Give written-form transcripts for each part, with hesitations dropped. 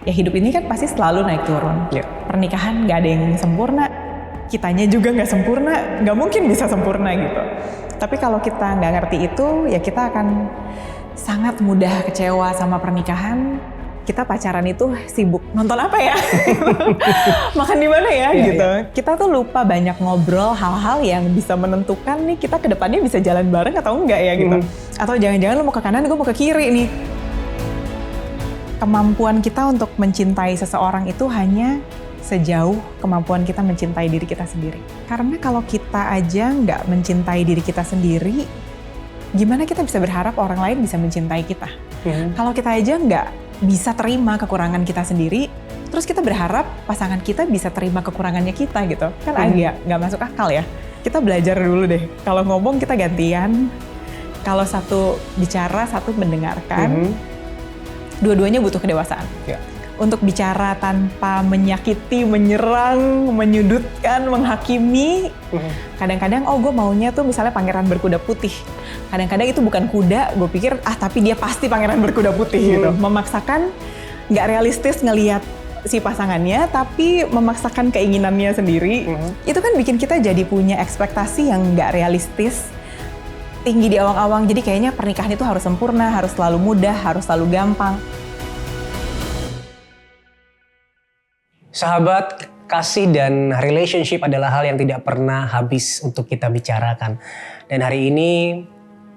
ya hidup ini kan pasti selalu naik turun. Ya. Pernikahan nggak ada yang sempurna, kitanya juga nggak sempurna, nggak mungkin bisa sempurna gitu. Tapi kalau kita nggak ngerti itu, ya kita akan sangat mudah kecewa sama pernikahan. Kita pacaran itu sibuk nonton apa ya, makan di mana ya gitu. Kita tuh lupa banyak ngobrol hal-hal yang bisa menentukan nih kita ke depannya bisa jalan bareng atau enggak ya gitu. Atau jangan-jangan lu mau ke kanan, gue mau ke kiri nih. Kemampuan kita untuk mencintai seseorang itu hanya sejauh kemampuan kita mencintai diri kita sendiri. Karena kalau kita aja nggak mencintai diri kita sendiri, gimana kita bisa berharap orang lain bisa mencintai kita? Kalau kita aja nggak bisa terima kekurangan kita sendiri, terus kita berharap pasangan kita bisa terima kekurangannya kita gitu. Kan agak nggak masuk akal ya. Kita belajar dulu deh, kalau ngomong kita gantian, kalau satu bicara, satu mendengarkan, dua-duanya butuh kedewasaan. Untuk bicara tanpa menyakiti, menyerang, menyudutkan, menghakimi. Kadang-kadang, gue maunya tuh misalnya pangeran berkuda putih. Kadang-kadang itu bukan kuda, gue pikir, tapi dia pasti pangeran berkuda putih gitu. Memaksakan, nggak realistis ngelihat si pasangannya, tapi memaksakan keinginannya sendiri. Itu kan bikin kita jadi punya ekspektasi yang nggak realistis, tinggi di awang-awang. Jadi kayaknya pernikahan itu harus sempurna, harus selalu mudah, harus selalu gampang. Sahabat, kasih dan relationship adalah hal yang tidak pernah habis untuk kita bicarakan. Dan hari ini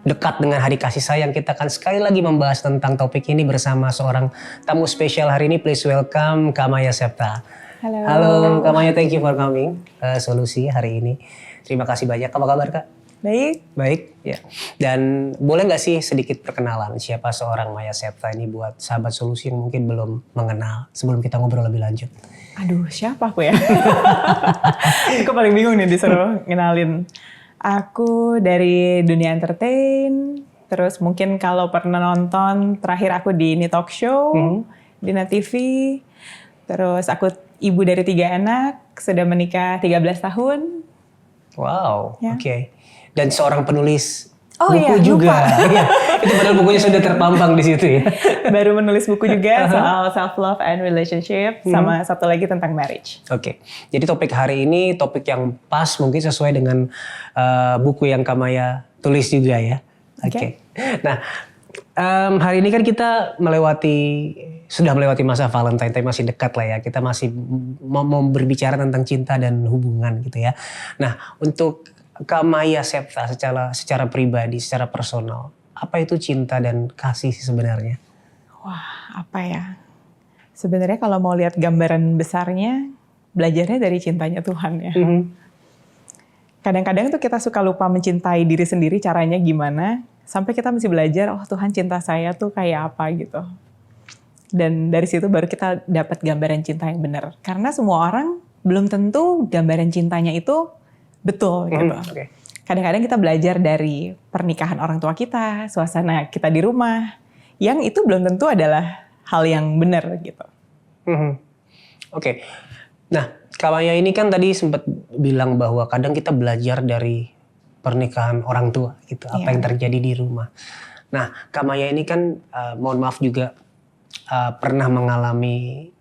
dekat dengan Hari Kasih Sayang, kita akan sekali lagi membahas tentang topik ini bersama seorang tamu spesial hari ini. Please welcome Kak Maya Septa. Halo. Halo Kak Maya, thank you for coming ke Solusi hari ini. Terima kasih banyak. Apa kabar Kak? Baik. Baik, ya. Dan boleh nggak sih sedikit perkenalan siapa seorang Maya Septa ini buat sahabat Solusi yang mungkin belum mengenal sebelum kita ngobrol lebih lanjut? Aduh, siapa aku ya? Aku paling bingung nih disuruh ngenalin. Aku dari dunia entertain, terus mungkin kalau pernah nonton, terakhir aku di Ini Talk Show, di Net TV. Terus aku ibu dari 3 anak, sudah menikah 13 tahun. Wow, Ya. oke. Dan seorang penulis Oh buku iya, juga. lupa. Iya, itu padahal bukunya sudah terpampang di situ ya. Baru menulis buku juga soal self-love and relationship, sama satu lagi tentang marriage. Oke, jadi topik hari ini topik yang pas mungkin sesuai dengan buku yang Kak Maya tulis juga ya. Oke. Nah, hari ini kan kita sudah melewati masa Valentine, tapi masih dekat lah ya. Kita masih mau berbicara tentang cinta dan hubungan gitu ya. Nah, untuk Kak Maya Septa secara pribadi, secara personal, apa itu cinta dan kasih sih sebenarnya? Wah, apa ya? Sebenarnya kalau mau lihat gambaran besarnya, belajarnya dari cintanya Tuhan ya. Kadang-kadang tuh kita suka lupa mencintai diri sendiri, caranya gimana, sampai kita mesti belajar, oh Tuhan cinta saya tuh kayak apa gitu. Dan dari situ baru kita dapat gambaran cinta yang benar. Karena semua orang belum tentu gambaran cintanya itu betul gitu. Kadang-kadang kita belajar dari pernikahan orang tua kita, suasana kita di rumah, yang itu belum tentu adalah hal yang benar gitu. Oke. Nah, Kak Maya ini kan tadi sempat bilang bahwa kadang kita belajar dari pernikahan orang tua gitu, apa yang terjadi di rumah. Nah, Kak Maya ini kan mohon maaf juga pernah mengalami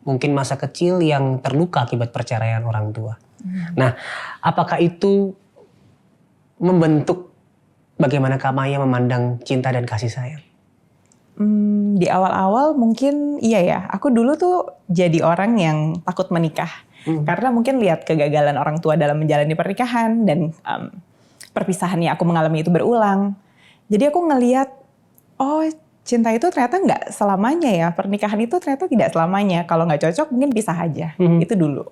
mungkin masa kecil yang terluka akibat perceraian orang tua. Nah, apakah itu membentuk bagaimana Kak Maya memandang cinta dan kasih sayang? Di awal-awal mungkin iya ya. Aku dulu tuh jadi orang yang takut menikah. Karena mungkin lihat kegagalan orang tua dalam menjalani pernikahan dan perpisahannya aku mengalami itu berulang. Jadi aku ngelihat, oh cinta itu ternyata nggak selamanya ya. Pernikahan itu ternyata tidak selamanya. Kalau nggak cocok mungkin pisah aja. Itu dulu.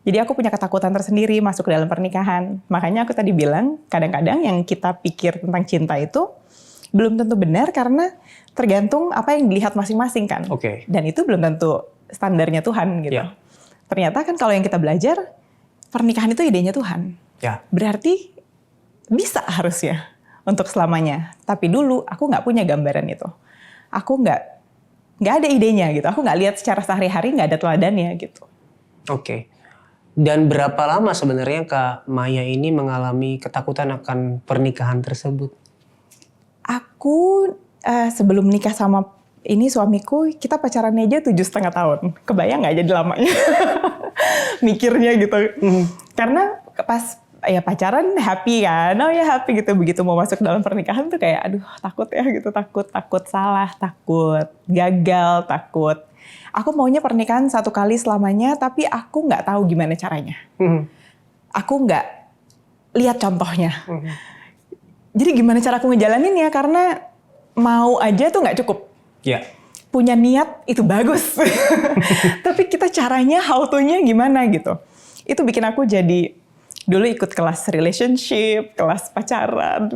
Jadi aku punya ketakutan tersendiri masuk ke dalam pernikahan. Makanya aku tadi bilang, kadang-kadang yang kita pikir tentang cinta itu belum tentu benar karena tergantung apa yang dilihat masing-masing kan. Dan itu belum tentu standarnya Tuhan gitu. Ternyata kan kalau yang kita belajar, pernikahan itu idenya Tuhan. Berarti bisa harusnya untuk selamanya. Tapi dulu aku nggak punya gambaran itu. Aku nggak ada idenya gitu. Aku nggak lihat secara sehari-hari, nggak ada teladannya gitu. Dan berapa lama sebenarnya Kak Maya ini mengalami ketakutan akan pernikahan tersebut? Aku sebelum nikah sama ini suamiku kita pacarannya aja 7,5 tahun. Kebayang nggak jadi lamanya? Mikirnya gitu. Karena pas ya pacaran happy kan, oh ya happy gitu. Begitu mau masuk dalam pernikahan tuh kayak aduh takut ya gitu, takut salah, takut gagal, takut. Aku maunya pernikahan 1 kali selamanya, tapi aku nggak tahu gimana caranya. Aku nggak lihat contohnya. Jadi gimana cara aku ngejalaninnya, karena mau aja tuh nggak cukup. Ya. Punya niat itu bagus. Tapi kita caranya, how to-nya gimana gitu. Itu bikin aku jadi dulu ikut kelas relationship, kelas pacaran,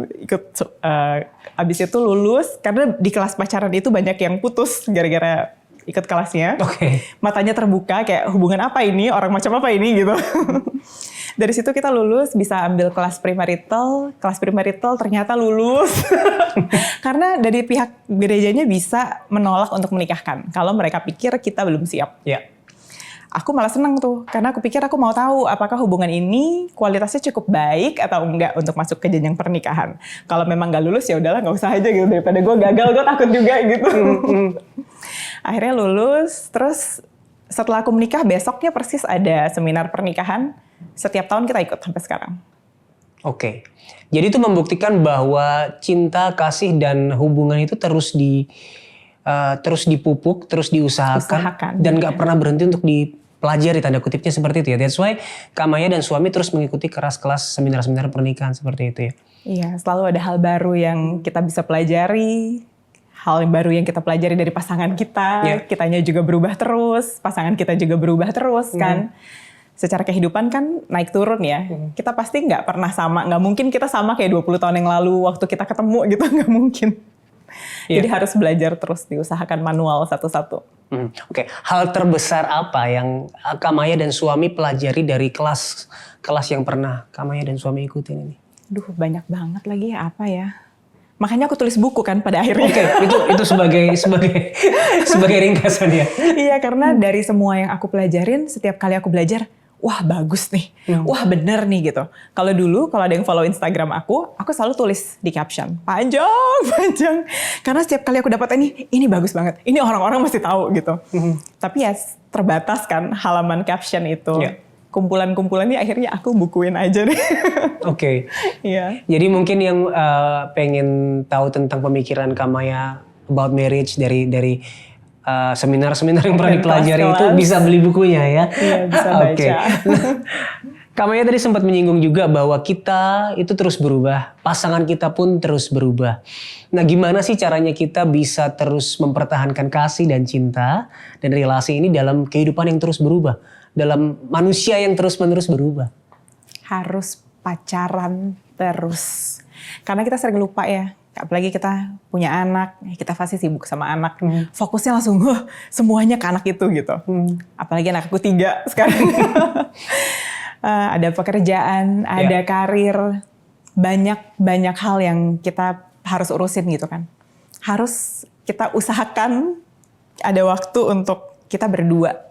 abis itu lulus, karena di kelas pacaran itu banyak yang putus gara-gara ikut kelasnya. Matanya terbuka kayak hubungan apa ini, orang macam apa ini gitu. Dari situ kita lulus, bisa ambil kelas premarital ternyata lulus. Karena dari pihak gerejanya bisa menolak untuk menikahkan kalau mereka pikir kita belum siap. Ya. Aku malah seneng tuh, karena aku pikir aku mau tahu apakah hubungan ini kualitasnya cukup baik atau enggak untuk masuk ke jenjang pernikahan. Kalau memang nggak lulus ya udahlah nggak usah aja gitu, daripada gue gagal gue takut juga gitu. Akhirnya lulus, terus setelah aku menikah besoknya persis ada seminar pernikahan. Setiap tahun kita ikut sampai sekarang. Oke. Jadi itu membuktikan bahwa cinta, kasih dan hubungan itu terus dipupuk, terus diusahakan dan nggak pernah berhenti untuk dipelajari, tanda kutipnya seperti itu ya. That's why Kak Maya dan suami terus mengikuti kelas-kelas seminar-seminar pernikahan seperti itu ya. Iya, selalu ada hal baru yang kita bisa pelajari. Hal baru yang kita pelajari dari pasangan kita, kitanya juga berubah terus, pasangan kita juga berubah terus kan. Secara kehidupan kan naik turun ya. Kita pasti nggak pernah sama, nggak mungkin kita sama kayak 20 tahun yang lalu waktu kita ketemu gitu, nggak mungkin. Jadi harus belajar terus, diusahakan manual satu-satu. Oke. Hal terbesar apa yang Kak Maya dan suami pelajari dari kelas yang pernah Kak Maya dan suami ikutin ini? Duh, banyak banget lagi, apa ya? Makanya aku tulis buku kan pada akhirnya. Oke, itu sebagai ringkasan ya. Iya, karena dari semua yang aku pelajarin, setiap kali aku belajar, wah bagus nih, wah bener nih gitu. Kalau dulu, kalau ada yang follow Instagram aku selalu tulis di caption, panjang. Karena setiap kali aku dapat ini bagus banget, ini orang-orang mesti tahu gitu. Tapi ya terbatas kan halaman caption itu. Kumpulan-kumpulannya akhirnya aku bukuin aja deh. Oke. Iya. Jadi mungkin yang pengen tahu tentang pemikiran Kak Maya about marriage dari seminar-seminar yang pernah dipelajari itu bisa beli bukunya ya. Iya, bisa baca. Kak Maya tadi sempat menyinggung juga bahwa kita itu terus berubah, pasangan kita pun terus berubah. Nah, gimana sih caranya kita bisa terus mempertahankan kasih dan cinta dan relasi ini dalam kehidupan yang terus berubah, dalam manusia yang terus-menerus berubah? Harus Pacaran terus. Karena kita sering lupa ya. Apalagi kita punya anak, kita pasti sibuk sama anak. Fokusnya langsung semuanya ke anak itu gitu. Apalagi anak aku 3 sekarang. Ada pekerjaan, ada karir. Banyak hal yang kita harus urusin gitu kan. Harus kita usahakan ada waktu untuk kita berdua.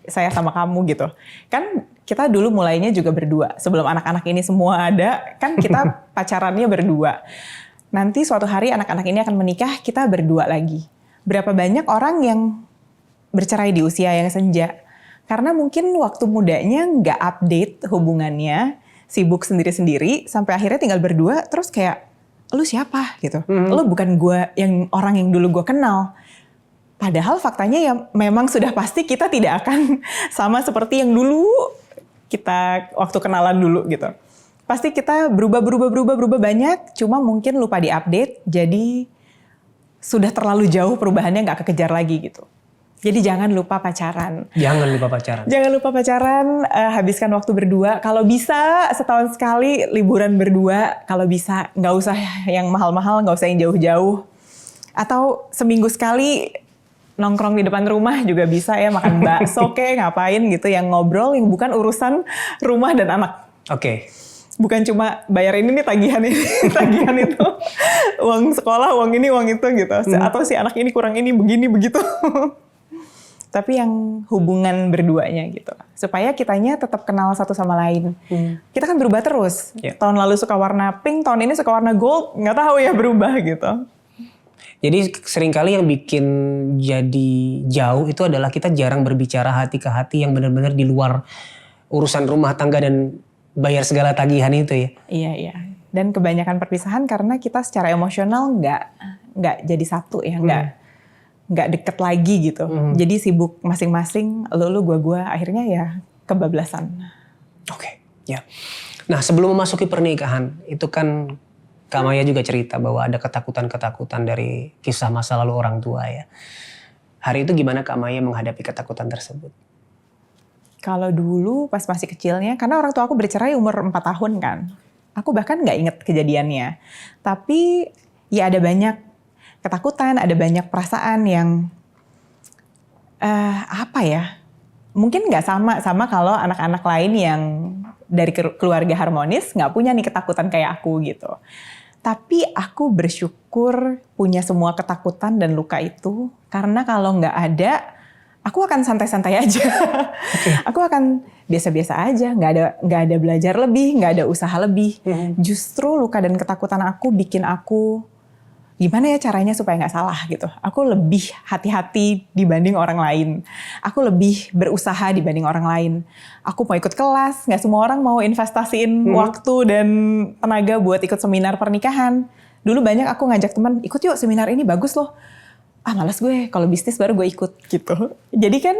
Saya sama kamu gitu. Kan kita dulu mulainya juga berdua. Sebelum anak-anak ini semua ada, kan kita pacarannya berdua. Nanti suatu hari anak-anak ini akan menikah, kita berdua lagi. Berapa banyak orang yang bercerai di usia yang senja. Karena mungkin waktu mudanya nggak update hubungannya, sibuk sendiri-sendiri, sampai akhirnya tinggal berdua, terus kayak, lu siapa gitu? Lu bukan orang yang dulu gue kenal. Padahal faktanya ya memang sudah pasti kita tidak akan sama seperti yang dulu kita waktu kenalan dulu gitu. Pasti kita berubah banyak, cuma mungkin lupa diupdate, jadi sudah terlalu jauh perubahannya nggak kekejar lagi gitu. Jadi jangan lupa pacaran. Jangan lupa pacaran, habiskan waktu berdua. Kalau bisa setahun sekali liburan berdua, kalau bisa nggak usah yang mahal-mahal, nggak usah yang jauh-jauh. Atau seminggu sekali nongkrong di depan rumah juga bisa ya, makan bakso kayak ngapain gitu, yang ngobrol yang bukan urusan rumah dan anak. Oke. Bukan cuma bayar ini nih tagihan itu, uang sekolah, uang ini, uang itu gitu. Atau si anak ini kurang ini, begini, begitu. Tapi yang hubungan berduanya gitu. Supaya kitanya tetap kenal satu sama lain. Kita kan berubah terus. Tahun lalu suka warna pink, tahun ini suka warna gold, nggak tahu ya berubah gitu. Jadi seringkali yang bikin jadi jauh itu adalah kita jarang berbicara hati ke hati yang benar-benar di luar urusan rumah tangga dan bayar segala tagihan itu ya. Iya, iya. Dan kebanyakan perpisahan karena kita secara emosional nggak jadi satu ya, nggak deket lagi gitu. Jadi sibuk masing-masing, lu gua, akhirnya ya kebablasan. Oke, ya. Nah, sebelum memasuki pernikahan, itu kan Kak Maya juga cerita bahwa ada ketakutan-ketakutan dari kisah masa lalu orang tua ya. Hari itu gimana Kak Maya menghadapi ketakutan tersebut? Kalau dulu pas masih kecilnya, karena orang tua aku bercerai umur 4 tahun kan. Aku bahkan nggak inget kejadiannya. Tapi ya ada banyak ketakutan, ada banyak perasaan yang apa ya? Mungkin nggak sama kalau anak-anak lain yang dari keluarga harmonis nggak punya nih ketakutan kayak aku gitu. Tapi aku bersyukur punya semua ketakutan dan luka itu karena kalau nggak ada, aku akan santai-santai aja. Aku akan biasa-biasa aja, nggak ada belajar lebih, nggak ada usaha lebih. Justru luka dan ketakutan aku bikin aku gimana ya caranya supaya nggak salah gitu. Aku lebih hati-hati dibanding orang lain. Aku lebih berusaha dibanding orang lain. Aku mau ikut kelas, nggak semua orang mau investasiin waktu dan tenaga buat ikut seminar pernikahan. Dulu banyak aku ngajak teman, ikut yuk seminar ini bagus loh. Ah malas gue, kalau bisnis baru gue ikut gitu. Jadi kan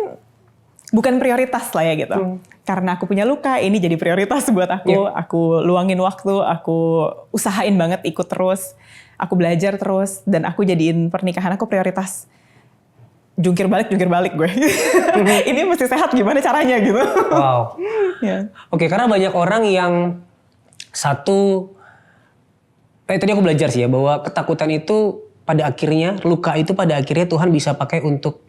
bukan prioritas lah ya gitu. Karena aku punya luka, ini jadi prioritas buat aku. Aku luangin waktu, aku usahain banget ikut terus. Aku belajar terus dan aku jadiin pernikahan aku prioritas. Jungkir balik gue. Ini mesti sehat gimana caranya gitu. Wow. Oke, karena banyak orang yang tadi aku belajar sih ya bahwa ketakutan itu pada akhirnya, luka itu pada akhirnya Tuhan bisa pakai untuk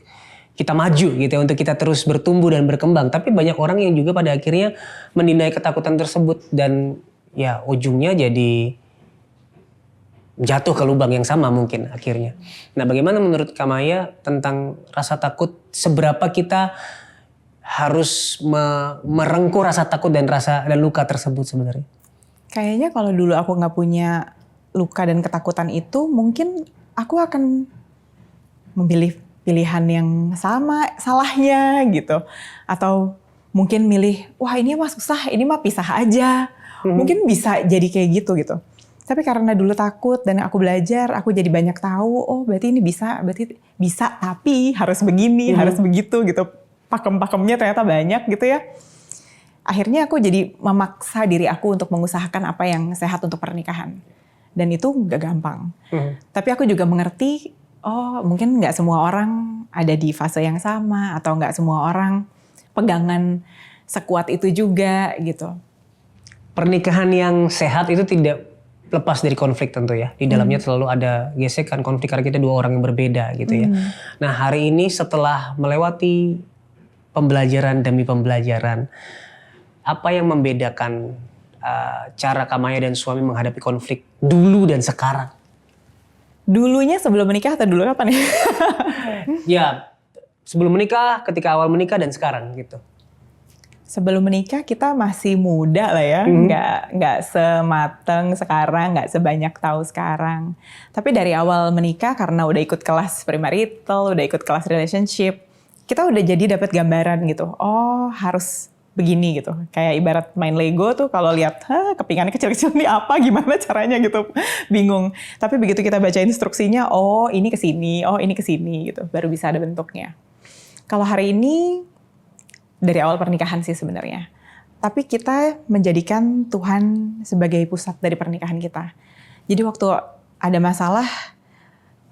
kita maju gitu ya, untuk kita terus bertumbuh dan berkembang. Tapi banyak orang yang juga pada akhirnya mendinai ketakutan tersebut dan ya ujungnya jadi jatuh ke lubang yang sama mungkin akhirnya. Nah, bagaimana menurut Kak Maya tentang rasa takut? Seberapa kita harus merengkuh rasa takut dan luka tersebut sebenarnya? Kayaknya kalau dulu aku nggak punya luka dan ketakutan itu, mungkin aku akan memilih pilihan yang sama salahnya gitu. Atau mungkin milih, wah ini mah susah, ini mah pisah aja. Mungkin bisa jadi kayak gitu. Tapi karena dulu takut dan aku belajar, aku jadi banyak tahu, oh berarti ini berarti bisa tapi harus begini, harus begitu gitu. Pakem-pakemnya ternyata banyak gitu ya. Akhirnya aku jadi memaksa diri aku untuk mengusahakan apa yang sehat untuk pernikahan. Dan itu gak gampang. Tapi aku juga mengerti, oh mungkin gak semua orang ada di fase yang sama, atau gak semua orang pegangan sekuat itu juga gitu. Pernikahan yang sehat itu tidak lepas dari konflik tentu ya. Di dalamnya selalu ada gesekan, konflik karena kita dua orang yang berbeda gitu ya. Nah hari ini setelah melewati pembelajaran demi pembelajaran, apa yang membedakan cara Kak Maya dan suami menghadapi konflik dulu dan sekarang? Dulunya sebelum menikah atau dulu kapan ya? Ya sebelum menikah, ketika awal menikah dan sekarang gitu. Sebelum menikah kita masih muda lah ya, nggak semateng sekarang, nggak sebanyak tahu sekarang. Tapi dari awal menikah karena udah ikut kelas premarital, udah ikut kelas relationship, kita udah jadi dapat gambaran gitu. Oh harus begini gitu. Kayak ibarat main Lego tuh kalau lihat, kepingannya kecil-kecil nih apa, gimana caranya gitu, bingung. Tapi begitu kita baca instruksinya, oh ini kesini, oh ini kesini gitu, baru bisa ada bentuknya. Kalau hari ini dari awal pernikahan sih sebenarnya. Tapi kita menjadikan Tuhan sebagai pusat dari pernikahan kita. Jadi waktu ada masalah,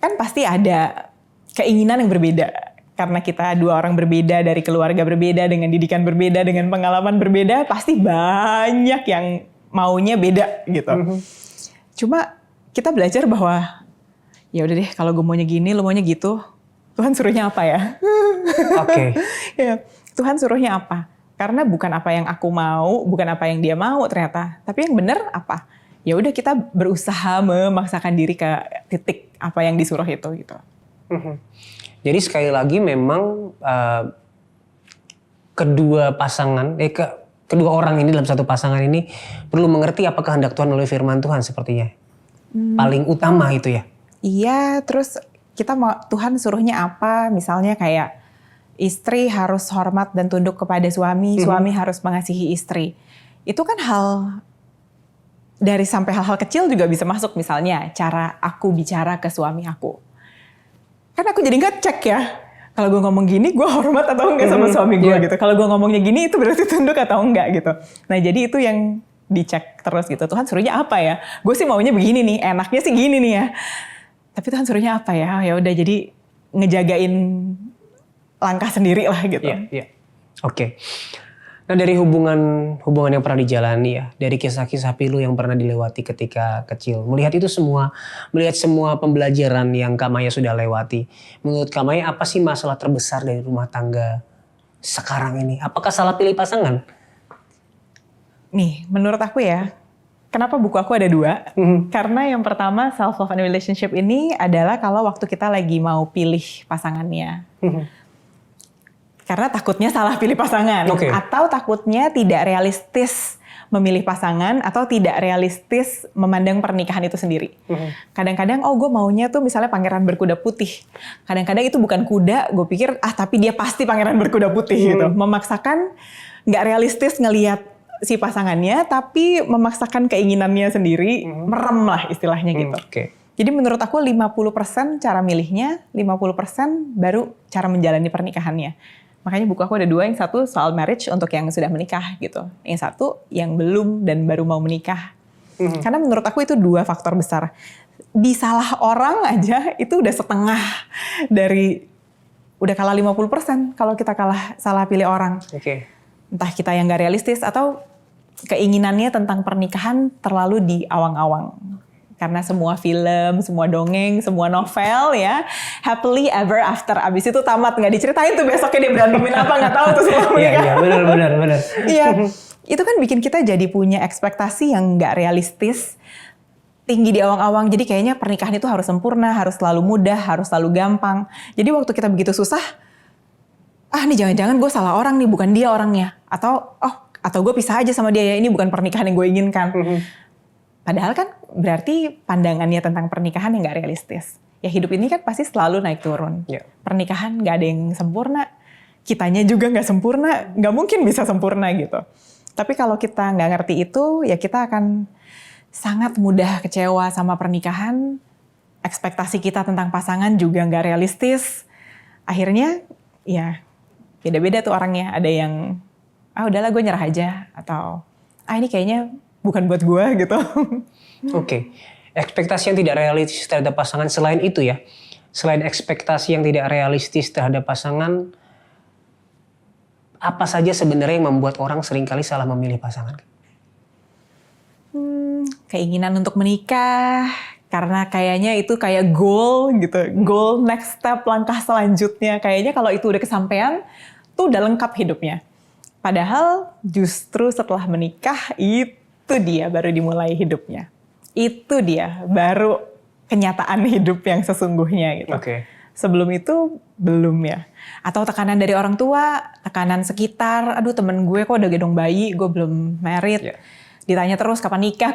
kan pasti ada keinginan yang berbeda. Karena kita dua orang berbeda, dari keluarga berbeda, dengan didikan berbeda, dengan pengalaman berbeda, pasti banyak yang maunya beda gitu. Cuma kita belajar bahwa, ya udah deh kalau gue maunya gini, lo maunya gitu, Tuhan suruhnya apa ya? Oke. Ya. Tuhan suruhnya apa? Karena bukan apa yang aku mau, bukan apa yang dia mau ternyata. Tapi yang benar apa? Ya udah kita berusaha memaksakan diri ke titik apa yang disuruh itu gitu. Jadi sekali lagi memang kedua orang ini dalam satu pasangan ini perlu mengerti apa kehendak Tuhan melalui firman Tuhan sepertinya. Paling utama itu ya. Iya, terus kita mau Tuhan suruhnya apa? Misalnya kayak istri harus hormat dan tunduk kepada suami, suami harus mengasihi istri. Itu kan hal dari sampai hal-hal kecil juga bisa masuk, misalnya cara aku bicara ke suami aku. Kan aku jadi ngecek ya. Kalau gue ngomong gini, gue hormat atau enggak sama suami gue gitu. Kalau gue ngomongnya gini, itu berarti tunduk atau enggak gitu. Nah jadi itu yang dicek terus gitu. Tuhan suruhnya apa ya? Gue sih maunya begini nih, enaknya sih gini nih ya. Tapi Tuhan suruhnya apa ya? Ya udah jadi ngejagain langkah sendiri lah gitu. Iya. Oke. Nah dari hubungan yang pernah dijalani ya, dari kisah-kisah pilu yang pernah dilewati ketika kecil, melihat semua pembelajaran yang Kak Maya sudah lewati, menurut Kak Maya apa sih masalah terbesar dari rumah tangga sekarang ini? Apakah salah pilih pasangan? Nih, menurut aku ya, kenapa buku aku ada 2? Karena yang pertama, self love and relationship ini adalah kalau waktu kita lagi mau pilih pasangannya. Karena takutnya salah pilih pasangan. Atau takutnya tidak realistis memilih pasangan atau tidak realistis memandang pernikahan itu sendiri. Kadang-kadang, gue maunya tuh misalnya pangeran berkuda putih. Kadang-kadang itu bukan kuda, gue pikir, tapi dia pasti pangeran berkuda putih gitu. Memaksakan, gak realistis ngelihat si pasangannya, tapi memaksakan keinginannya sendiri, merem lah istilahnya gitu. Jadi menurut aku 50% cara milihnya, 50% baru cara menjalani pernikahannya. Makanya buku aku ada 2, yang satu soal marriage untuk yang sudah menikah gitu. Yang satu yang belum dan baru mau menikah. Karena menurut aku itu 2 faktor besar. Disalah orang aja itu udah setengah dari, udah kalah 50% kalau kita salah pilih orang. Entah kita yang gak realistis atau keinginannya tentang pernikahan terlalu diawang-awang. Karena semua film, semua dongeng, semua novel ya, happily ever after. Abis itu tamat, nggak diceritain tuh besoknya dia berantemin apa, nggak tahu tuh semua menikah. Iya, benar. Iya, itu kan bikin kita jadi punya ekspektasi yang nggak realistis, tinggi di awang-awang. Jadi kayaknya pernikahan itu harus sempurna, harus selalu mudah, harus selalu gampang. Jadi waktu kita begitu susah, nih jangan-jangan gue salah orang nih, bukan dia orangnya. Atau gue pisah aja sama dia ya, ini bukan pernikahan yang gue inginkan. Padahal kan berarti pandangannya tentang pernikahan yang gak realistis. Ya hidup ini kan pasti selalu naik turun. Pernikahan gak ada yang sempurna. Kitanya juga gak sempurna. Gak mungkin bisa sempurna gitu. Tapi kalau kita gak ngerti itu, ya kita akan sangat mudah kecewa sama pernikahan. Ekspektasi kita tentang pasangan juga gak realistis. Akhirnya ya beda-beda tuh orangnya. Ada yang, udahlah gue nyerah aja. Atau, ini kayaknya bukan buat gue gitu. Ekspektasi yang tidak realistis terhadap pasangan, selain itu ya, selain ekspektasi yang tidak realistis terhadap pasangan, apa saja sebenarnya yang membuat orang seringkali salah memilih pasangan? Keinginan untuk menikah, karena kayaknya itu kayak goal gitu, goal next step, langkah selanjutnya. Kayaknya kalau itu udah kesampaian, tuh udah lengkap hidupnya. Padahal justru setelah menikah itu dia baru dimulai hidupnya. Itu dia baru kenyataan hidup yang sesungguhnya gitu. Sebelum itu belum ya. Atau tekanan dari orang tua, tekanan sekitar, temen gue kok udah gendong bayi, gue belum married. Ditanya terus kapan nikah.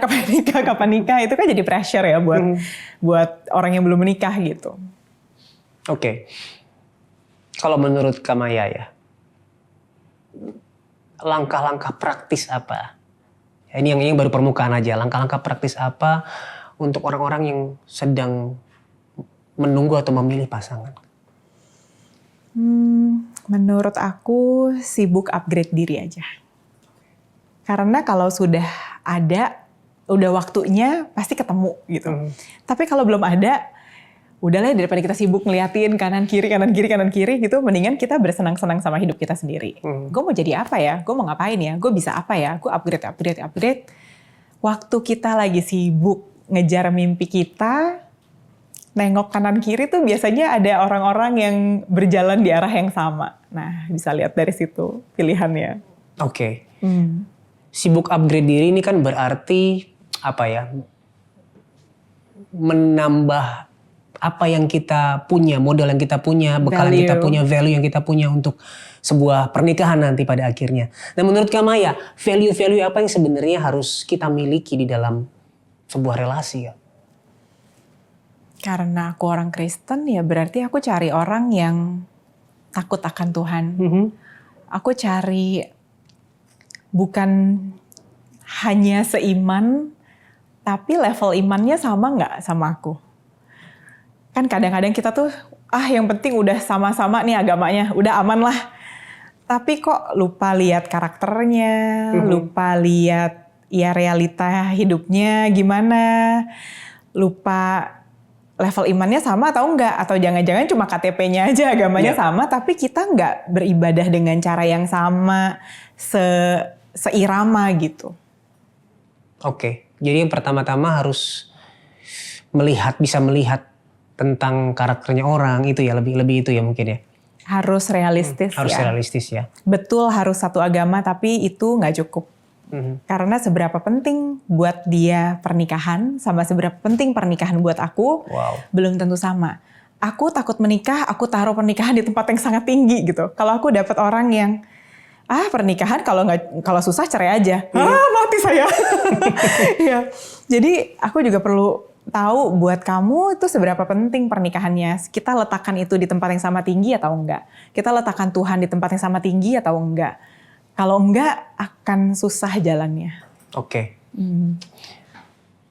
Itu kan jadi pressure ya buat orang yang belum menikah gitu. Kalau menurut Kak Maya ya, langkah-langkah praktis apa? Ini yang baru permukaan aja. Langkah-langkah praktis apa untuk orang-orang yang sedang menunggu atau memilih pasangan? Menurut aku sibuk upgrade diri aja. Karena kalau sudah ada, udah waktunya pasti ketemu gitu. Tapi kalau belum ada, udahlah daripada kita sibuk ngeliatin kanan kiri gitu, mendingan kita bersenang-senang sama hidup kita sendiri. Gue mau jadi apa ya? Gue mau ngapain ya? Gue bisa apa ya? Gue upgrade. Waktu kita lagi sibuk ngejar mimpi kita, nengok kanan kiri tuh biasanya ada orang-orang yang berjalan di arah yang sama. Nah, bisa lihat dari situ pilihannya. Sibuk upgrade diri ini kan berarti apa ya? Menambah apa yang kita punya, modal yang kita punya, bekal yang kita punya, value yang kita punya untuk sebuah pernikahan nanti pada akhirnya. Nah menurut Kak Maya, value-value apa yang sebenarnya harus kita miliki di dalam sebuah relasi ya? Karena aku orang Kristen ya berarti aku cari orang yang takut akan Tuhan. Aku cari bukan hanya seiman, tapi level imannya sama nggak sama aku. Kan kadang-kadang kita tuh, yang penting udah sama-sama nih agamanya, udah aman lah. Tapi kok lupa lihat karakternya, lupa lihat ya realita hidupnya gimana, lupa level imannya sama atau enggak, atau jangan-jangan cuma KTP-nya aja agamanya sama, tapi kita nggak beribadah dengan cara yang sama, seirama gitu. Oke, jadi yang pertama-tama harus bisa melihat tentang karakternya orang itu ya, lebih itu ya mungkin ya. Harus realistis Harus ya. realistis ya. Betul harus satu agama, tapi itu nggak cukup. Karena seberapa penting buat dia pernikahan sama seberapa penting pernikahan buat aku, belum tentu sama. Aku takut menikah, aku taruh pernikahan di tempat yang sangat tinggi gitu. Kalau aku dapat orang yang pernikahan kalau susah cerai aja, mati saya. Ya. Jadi aku juga perlu tahu buat kamu itu seberapa penting pernikahannya. Kita letakkan itu di tempat yang sama tinggi atau enggak? Kita letakkan Tuhan di tempat yang sama tinggi atau enggak? Kalau enggak, akan susah jalannya. Oke.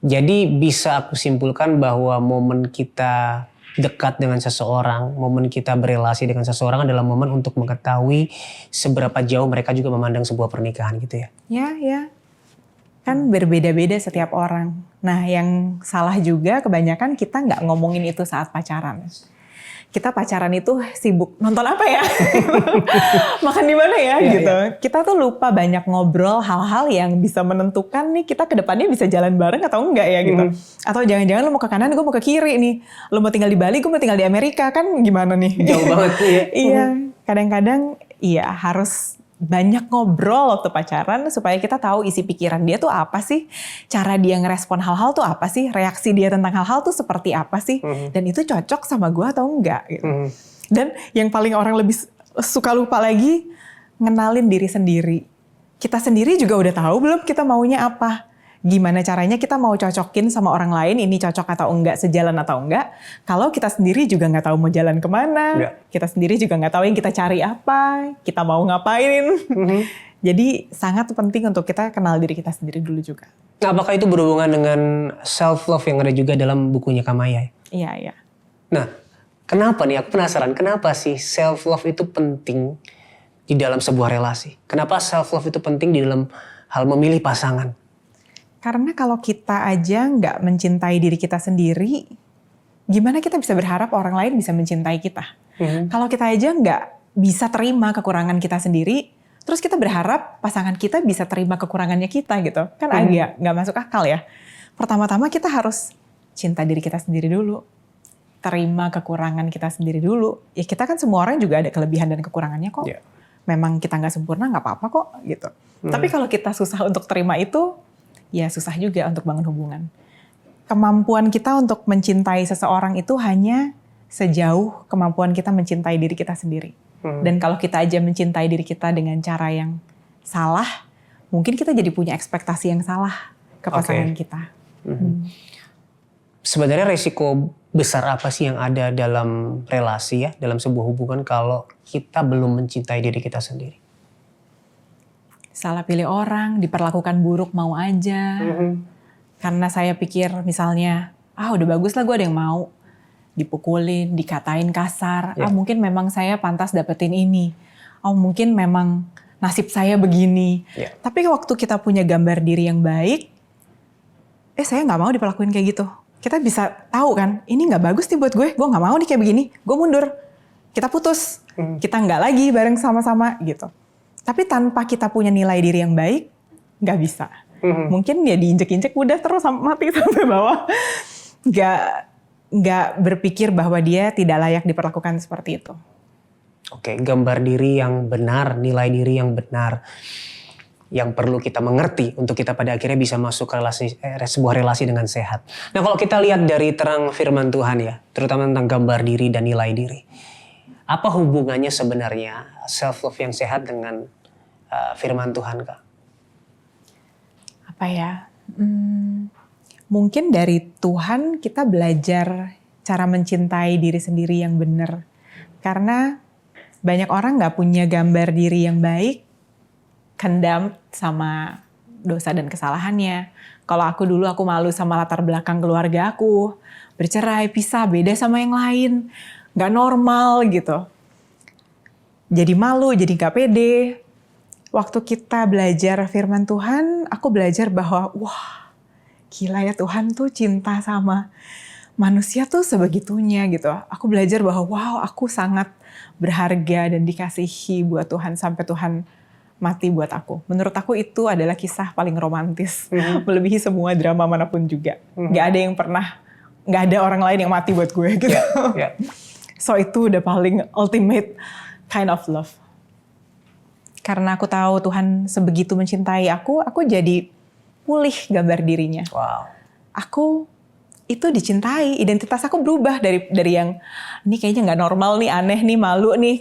Jadi bisa aku simpulkan bahwa momen kita dekat dengan seseorang, momen kita berelasi dengan seseorang adalah momen untuk mengetahui seberapa jauh mereka juga memandang sebuah pernikahan gitu ya? Ya. Kan berbeda-beda setiap orang. Nah yang salah juga kebanyakan kita nggak ngomongin itu saat pacaran. Kita pacaran itu sibuk nonton apa ya, makan di mana ya gitu. Kita tuh lupa banyak ngobrol hal-hal yang bisa menentukan nih kita ke depannya bisa jalan bareng atau enggak ya gitu. Atau jangan-jangan lu mau ke kanan, gue mau ke kiri nih. Lu mau tinggal di Bali, gue mau tinggal di Amerika, kan gimana nih? Jauh banget ya. Iya, kadang-kadang harus banyak ngobrol waktu pacaran supaya kita tahu isi pikiran dia tuh apa sih, cara dia ngerespon hal-hal tuh apa sih, reaksi dia tentang hal-hal tuh seperti apa sih, dan itu cocok sama gue atau enggak gitu. Dan yang paling orang lebih suka lupa lagi, ngenalin diri sendiri. Kita sendiri juga udah tahu belum kita maunya apa. Gimana caranya kita mau cocokin sama orang lain, ini cocok atau enggak, sejalan atau enggak. Kalau kita sendiri juga nggak tahu mau jalan kemana, kita sendiri juga nggak tahu yang kita cari apa, kita mau ngapain. Jadi sangat penting untuk kita kenal diri kita sendiri dulu juga. Nah, apakah itu berhubungan dengan self-love yang ada juga dalam bukunya Kamaya? Iya. Nah, kenapa nih? Aku penasaran, kenapa sih self-love itu penting di dalam sebuah relasi? Kenapa self-love itu penting di dalam hal memilih pasangan? Karena kalau kita aja nggak mencintai diri kita sendiri, gimana kita bisa berharap orang lain bisa mencintai kita? Kalau kita aja nggak bisa terima kekurangan kita sendiri, terus kita berharap pasangan kita bisa terima kekurangannya kita gitu. Kan agak nggak masuk akal ya. Pertama-tama kita harus cinta diri kita sendiri dulu. Terima kekurangan kita sendiri dulu. Ya kita kan semua orang juga ada kelebihan dan kekurangannya kok. Memang kita nggak sempurna, nggak apa-apa kok gitu. Tapi kalau kita susah untuk terima itu, ya susah juga untuk bangun hubungan. Kemampuan kita untuk mencintai seseorang itu hanya sejauh kemampuan kita mencintai diri kita sendiri. Dan kalau kita aja mencintai diri kita dengan cara yang salah, mungkin kita jadi punya ekspektasi yang salah ke pasangan kita. Sebenarnya resiko besar apa sih yang ada dalam relasi ya, dalam sebuah hubungan kalau kita belum mencintai diri kita sendiri? Salah pilih orang, diperlakukan buruk mau aja. Karena saya pikir misalnya, udah bagus lah gue ada yang mau. Dipukulin, dikatain kasar. Mungkin memang saya pantas dapetin ini. Mungkin memang nasib saya begini. Tapi waktu kita punya gambar diri yang baik, saya gak mau diperlakuin kayak gitu. Kita bisa tahu kan, ini gak bagus nih buat gue gak mau nih kayak begini. Gue mundur, kita putus. Kita gak lagi bareng sama-sama gitu. Tapi tanpa kita punya nilai diri yang baik, nggak bisa. Mungkin ya diinjek-injek udah terus mati sampai bawah. Nggak berpikir bahwa dia tidak layak diperlakukan seperti itu. Oke, gambar diri yang benar, nilai diri yang benar. Yang perlu kita mengerti untuk kita pada akhirnya bisa masuk ke sebuah relasi dengan sehat. Nah kalau kita lihat dari terang firman Tuhan ya, terutama tentang gambar diri dan nilai diri. Apa hubungannya sebenarnya self-love yang sehat dengan firman Tuhan, Kak? Apa ya? Mungkin dari Tuhan kita belajar cara mencintai diri sendiri yang benar. Karena banyak orang nggak punya gambar diri yang baik, condemned sama dosa dan kesalahannya. Kalau aku dulu, aku malu sama latar belakang keluarga aku, bercerai, pisah, beda sama yang lain, nggak normal gitu. Jadi malu, jadi nggak pede. Waktu kita belajar firman Tuhan, aku belajar bahwa wah, gila ya, Tuhan tuh cinta sama manusia tuh sebegitunya gitu. Aku belajar bahwa wow, aku sangat berharga dan dikasihi buat Tuhan sampai Tuhan mati buat aku. Menurut aku itu adalah kisah paling romantis, melebihi semua drama manapun juga. Gak ada yang pernah, gak ada orang lain yang mati buat gue gitu. So itu udah paling ultimate kind of love. Karena aku tahu Tuhan sebegitu mencintai aku jadi pulih gambar dirinya. Wow. Aku itu dicintai, identitas aku berubah dari yang ini kayaknya nggak normal nih, aneh nih, malu nih.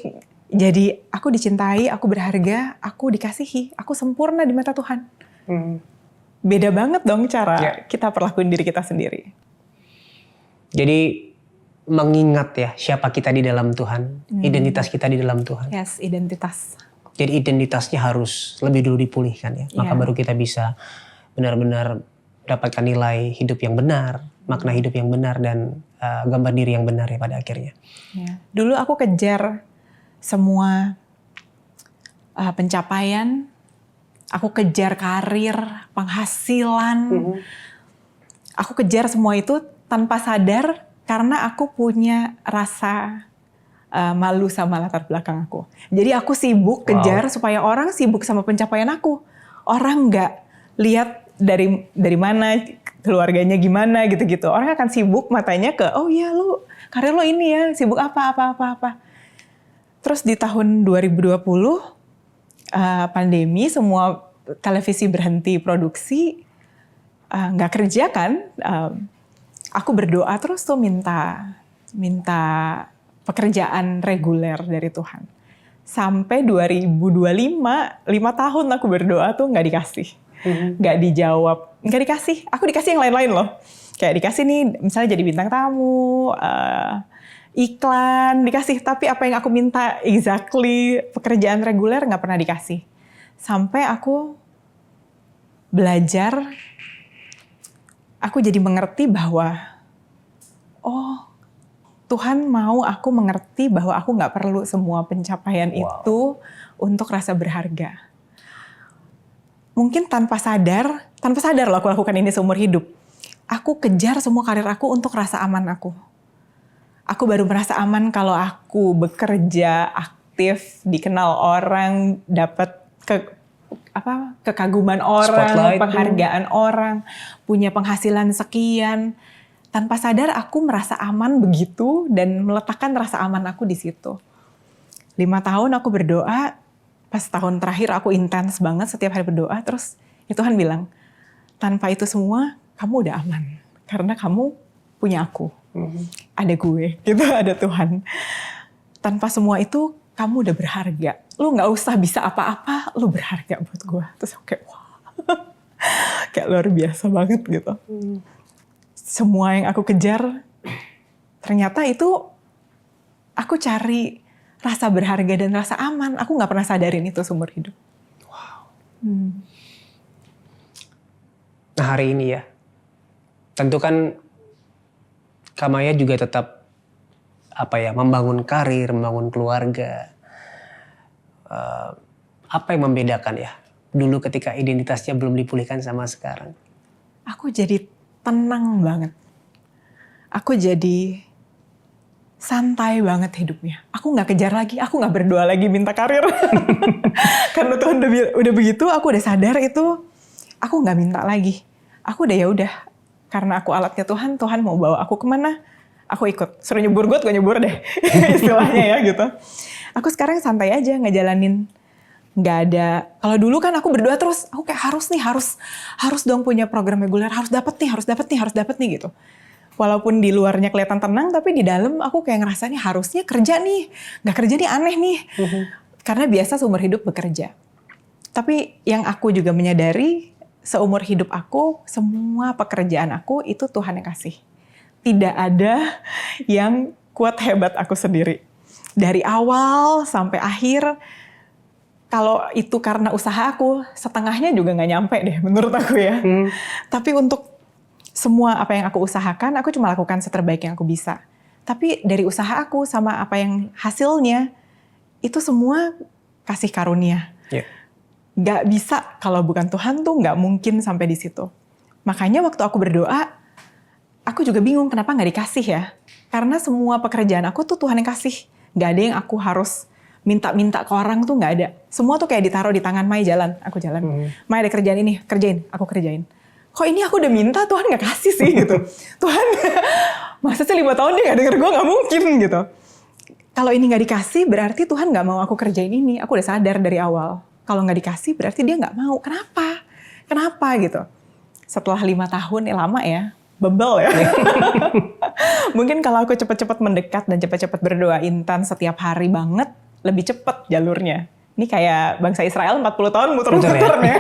Jadi aku dicintai, aku berharga, aku dikasihi, aku sempurna di mata Tuhan. Beda banget dong cara kita perlakuin diri kita sendiri. Jadi mengingat ya siapa kita di dalam Tuhan, identitas kita di dalam Tuhan. Yes, identitas. Jadi identitasnya harus lebih dulu dipulihkan ya. Maka baru kita bisa benar-benar dapatkan nilai hidup yang benar, makna hidup yang benar, dan gambar diri yang benar ya pada akhirnya. Ya. Dulu aku kejar semua pencapaian, aku kejar karir, penghasilan, aku kejar semua itu tanpa sadar karena aku punya rasa malu sama latar belakang aku. Jadi aku sibuk kejar supaya orang sibuk sama pencapaian aku. Orang nggak lihat dari mana, keluarganya gimana gitu-gitu. Orang akan sibuk matanya ke, oh iya lu, karir lo ini ya, sibuk apa. Terus di tahun 2020, pandemi, semua televisi berhenti produksi, nggak kerja kan. Aku berdoa terus tuh minta pekerjaan reguler dari Tuhan. Sampai 2025, 5 tahun aku berdoa tuh nggak dikasih. Nggak dijawab, nggak dikasih. Aku dikasih yang lain-lain loh. Kayak dikasih nih, misalnya jadi bintang tamu, iklan, dikasih. Tapi apa yang aku minta exactly pekerjaan reguler nggak pernah dikasih. Sampai aku belajar, aku jadi mengerti bahwa, oh Tuhan mau aku mengerti bahwa aku nggak perlu semua pencapaian itu untuk rasa berharga. Mungkin tanpa sadar loh aku lakukan ini seumur hidup. Aku kejar semua karir aku untuk rasa aman aku. Aku baru merasa aman kalau aku bekerja aktif, dikenal orang, dapat kekaguman orang, spotlight, penghargaan orang, punya penghasilan sekian. Tanpa sadar aku merasa aman begitu dan meletakkan rasa aman aku di situ. 5 tahun aku berdoa. Pas tahun terakhir aku intens banget setiap hari berdoa, terus Tuhan bilang, tanpa itu semua kamu udah aman. Karena kamu punya aku, ada gue, gitu, ada Tuhan. Tanpa semua itu kamu udah berharga. Lu gak usah bisa apa-apa, lu berharga buat gue. Terus aku kayak, wah, kayak luar biasa banget gitu. Semua yang aku kejar, ternyata itu aku cari rasa berharga dan rasa aman. Aku gak pernah sadarin itu seumur hidup. Wow. Nah hari ini ya, tentu kan Kamaya juga tetap membangun karir, membangun keluarga. Apa yang membedakan ya? Dulu ketika identitasnya belum dipulihkan sama sekarang. Aku jadi tenang banget. Aku jadi santai banget hidupnya. Aku nggak kejar lagi, aku nggak berdoa lagi minta karir. Karena Tuhan udah begitu, aku udah sadar itu, aku nggak minta lagi. Aku udah ya udah, karena aku alatnya Tuhan, Tuhan mau bawa aku kemana, aku ikut. Suruh nyebur gue nyebur deh, istilahnya ya gitu. Aku sekarang santai aja ngejalanin. Nggak ada, kalau dulu kan aku berdoa terus, aku kayak harus dong punya program reguler, harus dapet nih gitu. Walaupun di luarnya kelihatan tenang, tapi di dalam aku kayak ngerasanya harusnya kerja nih. Nggak kerja nih aneh nih. Karena biasa seumur hidup bekerja. Tapi yang aku juga menyadari, seumur hidup aku, semua pekerjaan aku itu Tuhan yang kasih. tidak ada yang kuat hebat aku sendiri. Dari awal sampai akhir, kalau itu karena usaha aku, setengahnya juga nggak nyampe deh menurut aku ya. Tapi untuk semua apa yang aku usahakan, aku cuma lakukan seterbaik yang aku bisa. Tapi dari usaha aku sama apa yang hasilnya, itu semua kasih karunia. Nggak bisa, kalau bukan Tuhan tuh nggak mungkin sampai di situ. Makanya waktu aku berdoa, aku juga bingung kenapa nggak dikasih ya. Karena semua pekerjaan aku tuh Tuhan yang kasih. Nggak ada yang aku harus minta-minta ke orang tuh nggak ada. Semua tuh kayak ditaruh di tangan Mai, jalan, aku jalan. Mai ada kerjaan ini, kerjain, aku kerjain. Kok ini aku udah minta, Tuhan nggak kasih sih gitu. Tuhan, masa sih 5 tahun dia nggak denger gue, nggak mungkin gitu. Kalau ini nggak dikasih, berarti Tuhan nggak mau aku kerjain ini. Aku udah sadar dari awal. Kalau nggak dikasih, berarti dia nggak mau. Kenapa? Kenapa gitu? Setelah 5 tahun, lama ya, bebel ya. Mungkin kalau aku cepat-cepat mendekat dan cepat-cepat berdoa intens setiap hari banget, lebih cepat jalurnya. Ini kayak bangsa Israel 40 tahun muter-muter ya.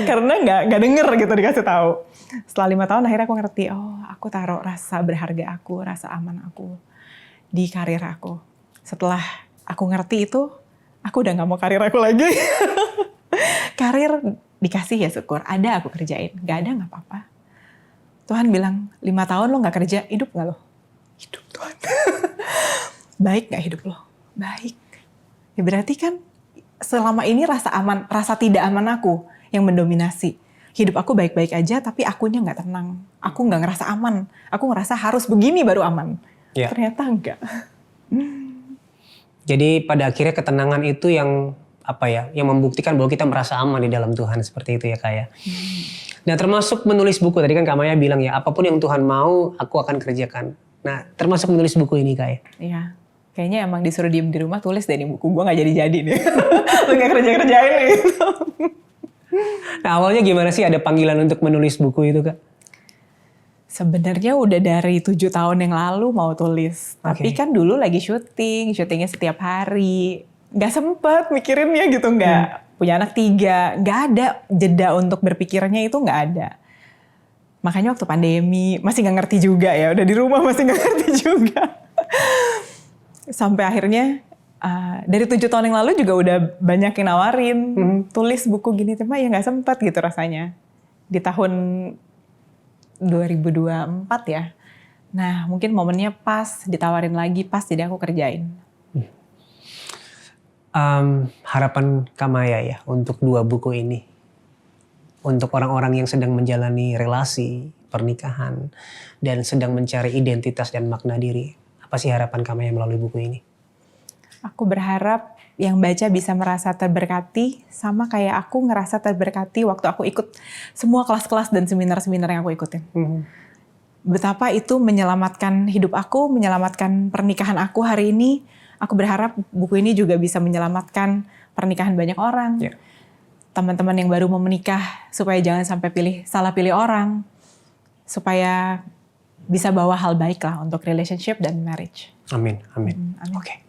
Karena nggak denger gitu dikasih tahu. Setelah 5 tahun akhirnya aku ngerti, oh aku taruh rasa berharga aku, rasa aman aku di karir aku. Setelah aku ngerti itu, aku udah nggak mau karir aku lagi. Karir dikasih ya syukur, ada aku kerjain, nggak ada nggak apa-apa. Tuhan bilang 5 tahun lo nggak kerja, hidup nggak lo? Hidup Tuhan. Baik nggak hidup lo? Baik. Ya berarti kan selama ini rasa aman, rasa tidak aman aku yang mendominasi. Hidup aku baik-baik aja, tapi akunya nggak tenang. Aku nggak ngerasa aman. Aku ngerasa harus begini baru aman. Ternyata enggak. Jadi pada akhirnya ketenangan itu yang apa ya, yang membuktikan bahwa kita merasa aman di dalam Tuhan, seperti itu ya Kak ya. Nah termasuk menulis buku, tadi kan Kak Maya bilang ya, apapun yang Tuhan mau aku akan kerjakan. Nah termasuk menulis buku ini Kak ya. Iya. Kayaknya emang disuruh diem di rumah tulis deh di buku. Gue gak jadi-jadi deh. Lu gak kerja-kerjain gitu. Nah awalnya gimana sih ada panggilan untuk menulis buku itu Kak? Sebenarnya udah dari 7 tahun yang lalu mau tulis. Tapi kan dulu lagi syutingnya setiap hari. Gak sempet mikirinnya gitu, gak punya anak 3. Gak ada jeda untuk berpikirnya, itu gak ada. Makanya waktu pandemi masih gak ngerti juga ya. Udah di rumah masih gak ngerti juga. Sampai akhirnya dari 7 tahun yang lalu juga udah banyak yang nawarin tulis buku gini, cuma ya nggak sempat gitu rasanya di tahun 2024 ya. Nah mungkin momennya pas ditawarin lagi, pas jadi aku kerjain. Harapan Kak Maya ya untuk 2 buku ini, untuk orang-orang yang sedang menjalani relasi pernikahan dan sedang mencari identitas dan makna diri. Apa sih harapan Kak Maya melalui buku ini? Aku berharap yang baca bisa merasa terberkati sama kayak aku ngerasa terberkati waktu aku ikut semua kelas-kelas dan seminar-seminar yang aku ikutin. Betapa itu menyelamatkan hidup aku, menyelamatkan pernikahan aku hari ini. Aku berharap buku ini juga bisa menyelamatkan pernikahan banyak orang. Teman-teman yang baru mau menikah supaya jangan sampai salah pilih orang. Supaya bisa bawa hal baik lah untuk relationship dan marriage. Amin. Oke.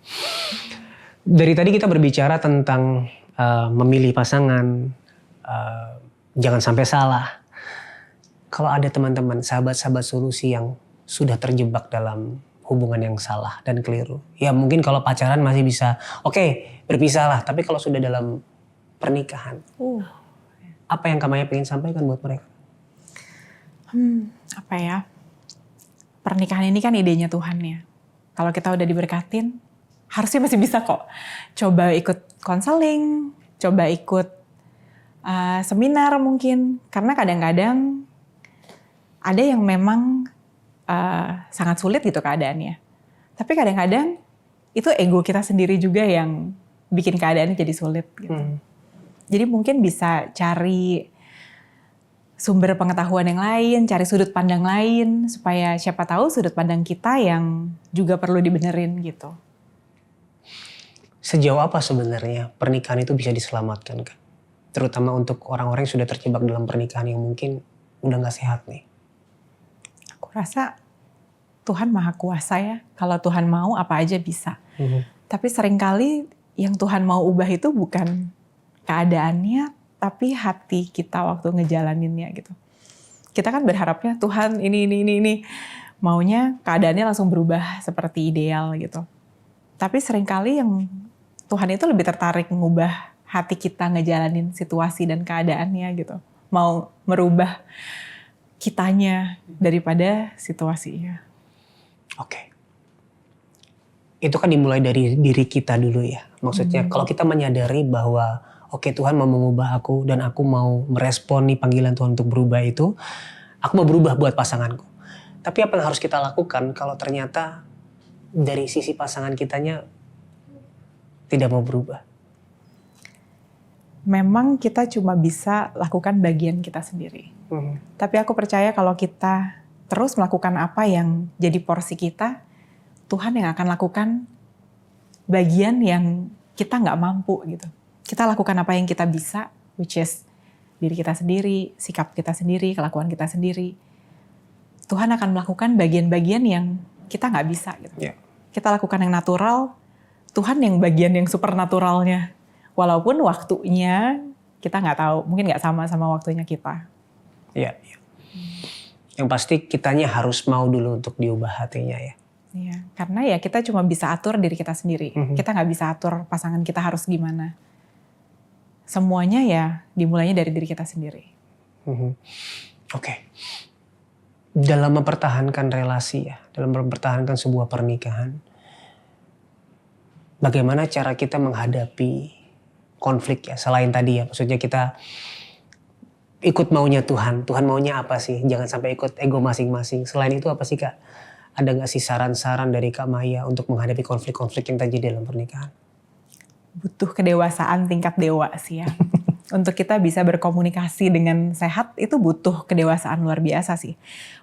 Dari tadi kita berbicara tentang memilih pasangan, jangan sampai salah. Kalau ada teman-teman, sahabat-sahabat solusi yang sudah terjebak dalam hubungan yang salah dan keliru. Ya mungkin kalau pacaran masih bisa, berpisah lah. Tapi kalau sudah dalam pernikahan, apa yang Kak Maya pengen sampaikan buat mereka? Apa ya? Pernikahan ini kan idenya Tuhan ya. Kalau kita udah diberkatin, harusnya masih bisa kok. Coba ikut konseling, coba ikut seminar mungkin. Karena kadang-kadang ada yang memang sangat sulit gitu keadaannya. Tapi kadang-kadang itu ego kita sendiri juga yang bikin keadaannya jadi sulit gitu. Jadi mungkin bisa cari sumber pengetahuan yang lain, cari sudut pandang lain, supaya siapa tahu sudut pandang kita yang juga perlu dibenerin gitu. Sejauh apa sebenarnya pernikahan itu bisa diselamatkan Kak? Terutama untuk orang-orang yang sudah terjebak dalam pernikahan yang mungkin udah gak sehat nih. Aku rasa Tuhan Maha Kuasa ya. Kalau Tuhan mau apa aja bisa. Tapi seringkali yang Tuhan mau ubah itu bukan keadaannya, tapi hati kita waktu ngejalaninnya gitu. Kita kan berharapnya Tuhan ini. maunya keadaannya langsung berubah seperti ideal gitu. Tapi seringkali yang Tuhan itu lebih tertarik mengubah hati kita ngejalanin situasi dan keadaannya gitu. Mau merubah kitanya daripada situasinya. Oke. Itu kan dimulai dari diri kita dulu ya. Maksudnya kalau kita menyadari bahwa oke, Tuhan mau mengubah aku dan aku mau merespon nih panggilan Tuhan untuk berubah itu. Aku mau berubah buat pasanganku. Tapi apa yang harus kita lakukan kalau ternyata dari sisi pasangan kitanya tidak mau berubah? Memang kita cuma bisa lakukan bagian kita sendiri. Tapi aku percaya kalau kita terus melakukan apa yang jadi porsi kita, Tuhan yang akan lakukan bagian yang kita nggak mampu gitu. Kita lakukan apa yang kita bisa, which is diri kita sendiri, sikap kita sendiri, kelakuan kita sendiri. Tuhan akan melakukan bagian-bagian yang kita nggak bisa gitu. Yeah. Kita lakukan yang natural, Tuhan yang bagian yang supernaturalnya. Walaupun waktunya kita nggak tahu, mungkin nggak sama waktunya kita. Iya. Yeah. Yang pasti kitanya harus mau dulu untuk diubah hatinya ya. Iya, karena ya kita cuma bisa atur diri kita sendiri. Kita nggak bisa atur pasangan kita harus gimana. Semuanya ya dimulainya dari diri kita sendiri. Oke. Dalam mempertahankan relasi ya, dalam mempertahankan sebuah pernikahan, bagaimana cara kita menghadapi konflik ya, selain tadi ya, maksudnya kita ikut maunya Tuhan. Tuhan maunya apa sih? Jangan sampai ikut ego masing-masing. Selain itu apa sih Kak? Ada gak sih saran-saran dari Kak Maya untuk menghadapi konflik-konflik yang terjadi dalam pernikahan? Butuh kedewasaan tingkat dewa sih ya. Untuk kita bisa berkomunikasi dengan sehat itu butuh kedewasaan luar biasa sih.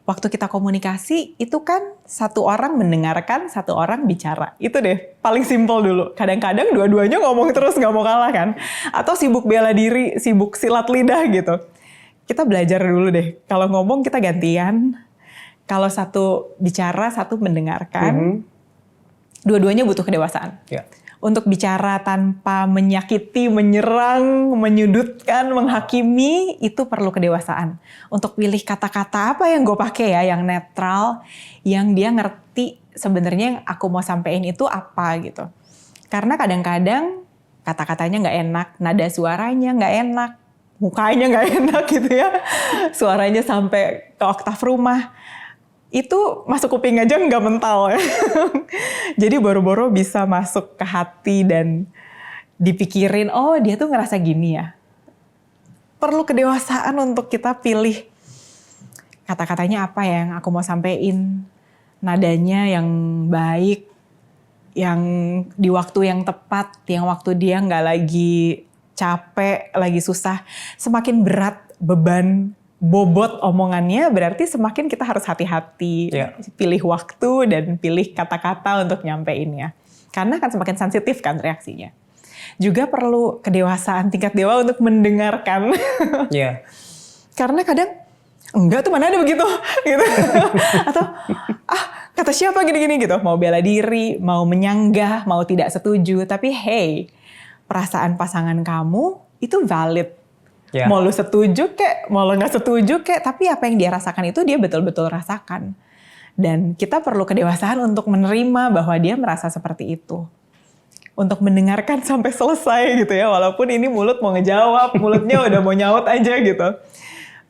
Waktu kita komunikasi itu kan satu orang mendengarkan, satu orang bicara. Itu deh paling simpel dulu. Kadang-kadang dua-duanya ngomong terus gak mau kalah kan. Atau sibuk bela diri, sibuk silat lidah gitu. Kita belajar dulu deh. Kalau ngomong kita gantian. Kalau satu bicara, satu mendengarkan. Dua-duanya butuh kedewasaan. Yeah. Untuk bicara tanpa menyakiti, menyerang, menyudutkan, menghakimi, itu perlu kedewasaan. Untuk pilih kata-kata apa yang gue pakai ya, yang netral, yang dia ngerti sebenarnya yang aku mau sampein itu apa gitu. Karena kadang-kadang kata-katanya nggak enak, nada suaranya nggak enak, mukanya nggak enak gitu ya, suaranya sampai ke oktav rumah. Itu masuk kuping aja nggak mental ya. Jadi boro-boro bisa masuk ke hati dan dipikirin, oh dia tuh ngerasa gini ya. Perlu kedewasaan untuk kita pilih kata-katanya apa yang aku mau sampein. Nadanya yang baik, yang di waktu yang tepat, yang waktu dia nggak lagi capek, lagi susah. Semakin berat beban bobot omongannya, berarti semakin kita harus hati-hati, pilih waktu dan pilih kata-kata untuk nyampeinnya. Karena kan semakin sensitif kan reaksinya. Juga perlu kedewasaan tingkat dewa untuk mendengarkan. Yeah. Karena kadang, enggak tuh mana ada begitu. Gitu. Atau, kata siapa gini-gini gitu. Mau bela diri, mau menyanggah, mau tidak setuju. Tapi hey, perasaan pasangan kamu itu valid. Yeah. Mau lu setuju kek, mau lu gak setuju kek, tapi apa yang dia rasakan itu dia betul-betul rasakan. Dan kita perlu kedewasaan untuk menerima bahwa dia merasa seperti itu. Untuk mendengarkan sampai selesai gitu ya, walaupun ini mulut mau ngejawab, mulutnya udah mau nyaut aja gitu.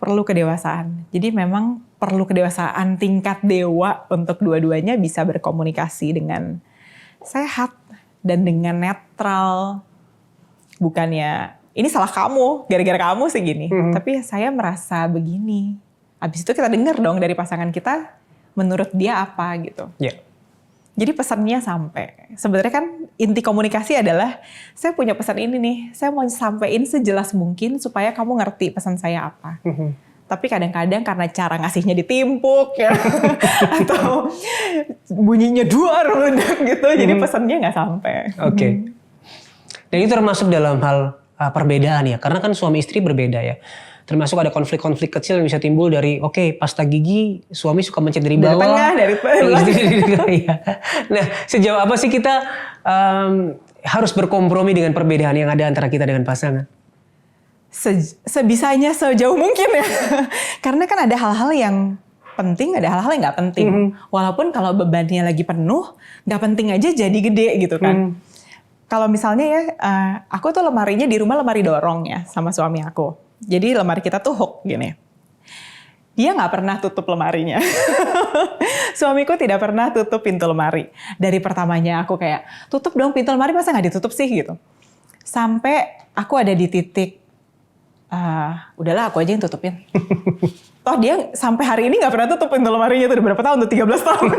Perlu kedewasaan. Jadi memang perlu kedewasaan tingkat dewa untuk dua-duanya bisa berkomunikasi dengan sehat dan dengan netral. Bukannya ini salah kamu, gara-gara kamu sih gini. Tapi saya merasa begini. Habis itu kita dengar dong dari pasangan kita, menurut dia apa gitu. Yeah. Jadi pesannya sampai. Sebenarnya kan inti komunikasi adalah, saya punya pesan ini nih, saya mau sampein sejelas mungkin supaya kamu ngerti pesan saya apa. Tapi kadang-kadang karena cara ngasihnya ditimpuk ya, atau bunyinya duar meledak gitu, jadi pesannya nggak sampai. Oke. Dan itu termasuk dalam hal perbedaan ya, karena kan suami istri berbeda ya. Termasuk ada konflik-konflik kecil yang bisa timbul dari pasta gigi, suami suka mencet dari bawah. Dari tengah, istri dari tengah ya. Nah, sejauh apa sih kita harus berkompromi dengan perbedaan yang ada antara kita dengan pasangan? Sebisanya, sejauh mungkin ya. Karena kan ada hal-hal yang penting, ada hal-hal yang nggak penting. Walaupun kalau bebannya lagi penuh, nggak penting aja jadi gede gitu kan. Kalau misalnya ya, aku tuh lemarinya di rumah lemari dorong ya sama suami aku. Jadi lemari kita tuh hook gini. Dia nggak pernah tutup lemarinya. Suamiku tidak pernah tutup pintu lemari. Dari pertamanya aku kayak, tutup dong pintu lemari, masa nggak ditutup sih gitu. Sampai aku ada di titik, udahlah aku aja yang tutupin. Toh dia sampai hari ini nggak pernah tutup pintu lemarinya, tuh udah berapa tahun tuh, 13 tahun.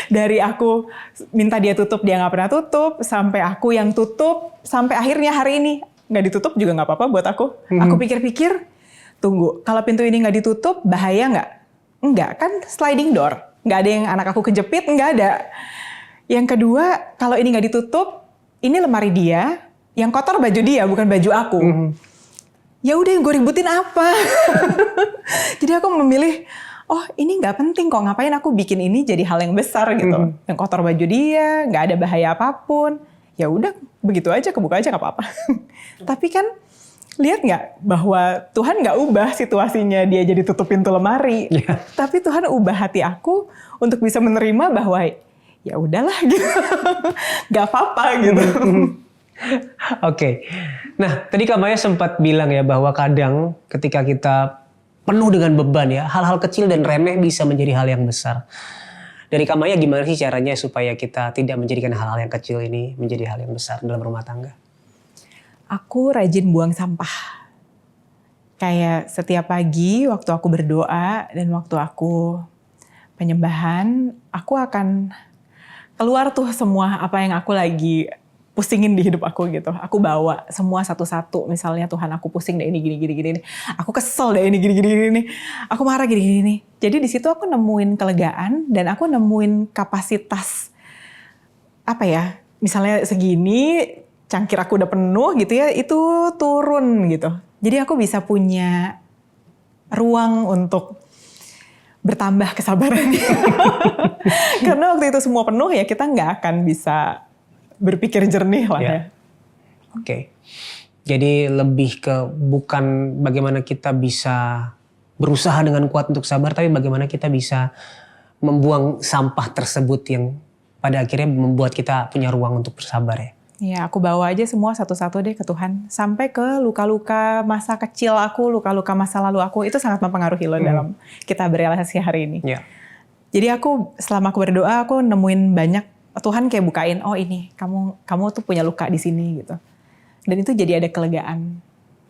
Dari aku minta dia tutup, dia nggak pernah tutup, sampai aku yang tutup, sampai akhirnya hari ini nggak ditutup juga nggak apa-apa buat aku. Aku pikir-pikir, tunggu, kalau pintu ini nggak ditutup bahaya nggak? Enggak, kan sliding door. Nggak ada yang anak aku kejepit, nggak ada. Yang kedua, kalau ini nggak ditutup, ini lemari dia, yang kotor baju dia, bukan baju aku. Ya udah, yang gue ributin apa? Jadi aku memilih, oh ini nggak penting kok, ngapain aku bikin ini jadi hal yang besar gitu. Yang kotor baju dia, nggak ada bahaya apapun. Ya udah, begitu aja, kebuka aja nggak apa-apa. Tapi kan, lihat nggak bahwa Tuhan nggak ubah situasinya dia jadi tutup pintu lemari. Tapi Tuhan ubah hati aku untuk bisa menerima bahwa ya udahlah gitu. Nggak apa-apa gitu. Oke. Nah, tadi Kak Maya sempat bilang ya bahwa kadang ketika kita penuh dengan beban ya, hal-hal kecil dan remeh bisa menjadi hal yang besar. Dari Kak Maya gimana sih caranya supaya kita tidak menjadikan hal-hal yang kecil ini menjadi hal yang besar dalam rumah tangga? Aku rajin buang sampah. Kayak setiap pagi waktu aku berdoa dan waktu aku penyembahan, aku akan keluar tuh semua apa yang aku lagi pusingin di hidup aku gitu. Aku bawa semua satu-satu. Misalnya Tuhan aku pusing deh ini gini. Aku kesel deh ini gini. Aku marah gini. Jadi di situ aku nemuin kelegaan dan aku nemuin kapasitas apa ya? Misalnya segini, cangkir aku udah penuh gitu ya, itu turun gitu. Jadi aku bisa punya ruang untuk bertambah kesabarannya. Karena waktu itu semua penuh ya kita nggak akan bisa berpikir jernih lah ya. Oke. Jadi lebih ke bukan bagaimana kita bisa berusaha dengan kuat untuk sabar, tapi bagaimana kita bisa membuang sampah tersebut yang pada akhirnya membuat kita punya ruang untuk bersabar ya. Ya, aku bawa aja semua satu-satu deh ke Tuhan. Sampai ke luka-luka masa kecil aku, luka-luka masa lalu aku, itu sangat mempengaruhi loh dalam kita berrelasi hari ini. Jadi aku selama aku berdoa, aku nemuin banyak, Tuhan kayak bukain, oh ini, kamu tuh punya luka di sini gitu. Dan itu jadi ada kelegaan.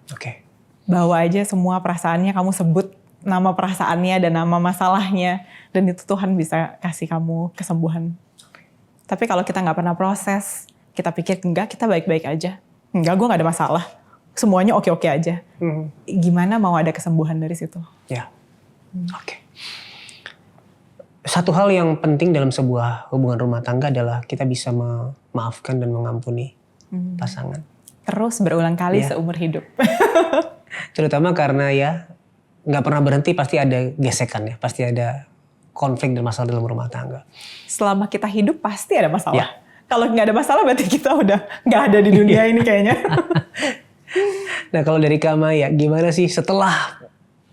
Oke. Bawa aja semua perasaannya, kamu sebut nama perasaannya dan nama masalahnya. Dan itu Tuhan bisa kasih kamu kesembuhan. Tapi kalau kita nggak pernah proses, kita pikir enggak, kita baik-baik aja. Enggak, gue nggak ada masalah. Semuanya oke-oke aja. Gimana mau ada kesembuhan dari situ? Ya, oke. Satu hal yang penting dalam sebuah hubungan rumah tangga adalah kita bisa memaafkan dan mengampuni pasangan. Terus berulang kali seumur hidup. Terutama karena ya nggak pernah berhenti, pasti ada gesekan ya, pasti ada konflik dan masalah dalam rumah tangga. Selama kita hidup pasti ada masalah. Kalau nggak ada masalah berarti kita udah nggak ada di dunia ini kayaknya. Nah kalau dari Kak Maya, gimana sih setelah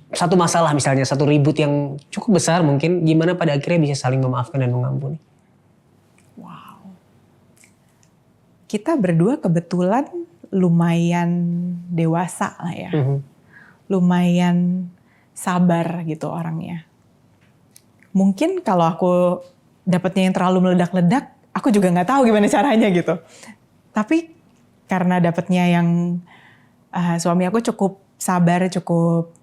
satu masalah misalnya, satu ribut yang cukup besar mungkin, gimana pada akhirnya bisa saling memaafkan dan mengampuni? Wow. Kita berdua kebetulan lumayan dewasa lah ya. Lumayan sabar gitu orangnya. Mungkin kalau aku dapetnya yang terlalu meledak-ledak, aku juga nggak tahu gimana caranya gitu. Tapi karena dapetnya yang suami aku cukup sabar, cukup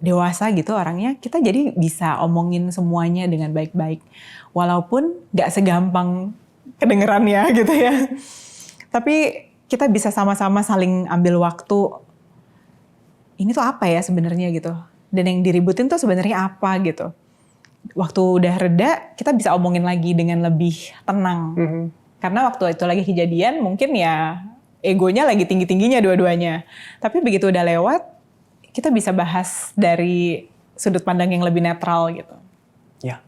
dewasa gitu orangnya, kita jadi bisa omongin semuanya dengan baik-baik. Walaupun nggak segampang kedengerannya gitu ya. Tapi kita bisa sama-sama saling ambil waktu. Ini tuh apa ya sebenarnya gitu. Dan yang diributin tuh sebenarnya apa gitu. Waktu udah reda, kita bisa omongin lagi dengan lebih tenang. Karena waktu itu lagi kejadian, mungkin ya egonya lagi tinggi-tingginya dua-duanya. Tapi begitu udah lewat, kita bisa bahas dari sudut pandang yang lebih netral gitu. Ya,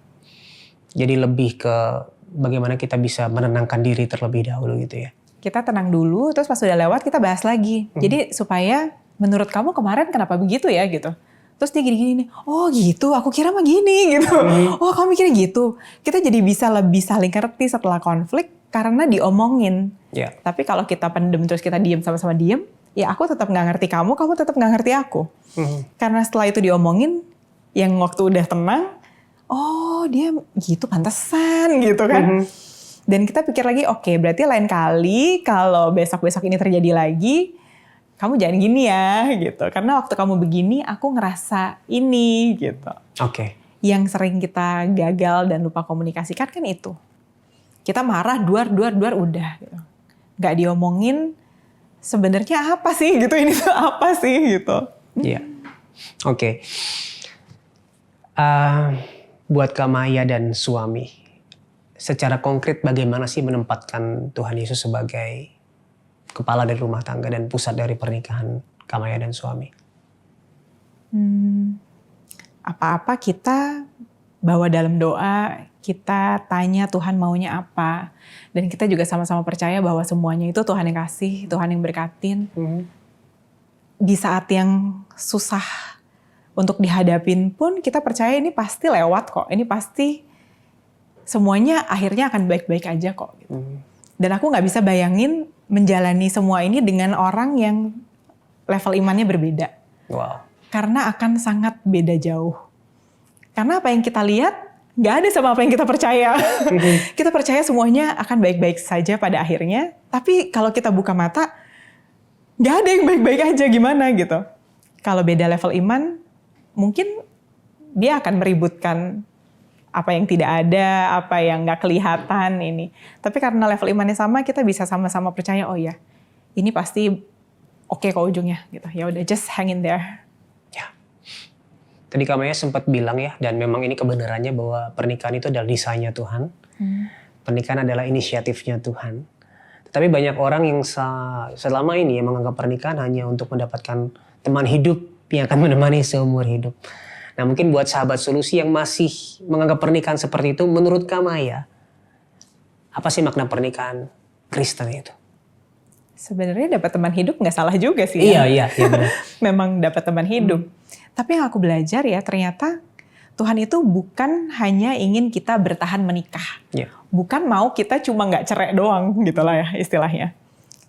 jadi lebih ke bagaimana kita bisa menenangkan diri terlebih dahulu gitu ya. Kita tenang dulu, terus pas udah lewat kita bahas lagi. Jadi supaya menurut kamu kemarin kenapa begitu ya gitu. Terus dia gini-gini nih, oh gitu, aku kira mah gini gitu. Oh kamu mikirnya gitu. Kita jadi bisa lebih saling ngerti setelah konflik karena diomongin. Ya. Tapi kalau kita pendem terus kita diem sama-sama diem, ya aku tetap nggak ngerti kamu, kamu tetap nggak ngerti aku. Karena setelah itu diomongin, yang waktu udah tenang, oh dia gitu pantesan gitu kan. Dan kita pikir lagi, oke, berarti lain kali kalau besok-besok ini terjadi lagi, kamu jangan gini ya gitu. Karena waktu kamu begini aku ngerasa ini gitu. Oke. Yang sering kita gagal dan lupa komunikasikan kan itu. Kita marah duar udah gitu. Gak diomongin sebenarnya apa sih gitu, ini tuh apa sih gitu. Iya. Oke. Buat Kak Maya dan suami, secara konkret bagaimana sih menempatkan Tuhan Yesus sebagai kepala dari rumah tangga dan pusat dari pernikahan Kak Maya dan suami? Apa-apa kita bawa dalam doa, kita tanya Tuhan maunya apa. Dan kita juga sama-sama percaya bahwa semuanya itu Tuhan yang kasih, Tuhan yang berkatin. Di saat yang susah untuk dihadapin pun kita percaya ini pasti lewat kok. Ini pasti semuanya akhirnya akan baik-baik aja kok. Dan aku gak bisa bayangin menjalani semua ini dengan orang yang level imannya berbeda. Wow. Karena akan sangat beda jauh. Karena apa yang kita lihat gak ada sama apa yang kita percaya. Kita percaya semuanya akan baik-baik saja pada akhirnya. Tapi kalau kita buka mata, gak ada yang baik-baik aja gimana gitu. Kalau beda level iman, mungkin dia akan meributkan apa yang tidak ada, apa yang gak kelihatan ini. Tapi karena level imannya sama, kita bisa sama-sama percaya, oh ya, ini pasti oke kok ujungnya gitu. Ya udah, just hang in there. Ya. Tadi Kak Maya sempat bilang ya, dan memang ini kebenarannya bahwa pernikahan itu adalah desainnya Tuhan. Pernikahan adalah inisiatifnya Tuhan. Tapi banyak orang yang selama ini yang menganggap pernikahan hanya untuk mendapatkan teman hidup yang akan menemani seumur hidup. Nah mungkin buat sahabat solusi yang masih menganggap pernikahan seperti itu, menurut Kak Maya, apa sih makna pernikahan Kristen itu? Sebenarnya dapat teman hidup nggak salah juga sih. Iya benar. Memang dapat teman hidup. Tapi yang aku belajar ya ternyata Tuhan itu bukan hanya ingin kita bertahan menikah. Yeah. Bukan mau kita cuma nggak cerai doang gitu lah ya istilahnya.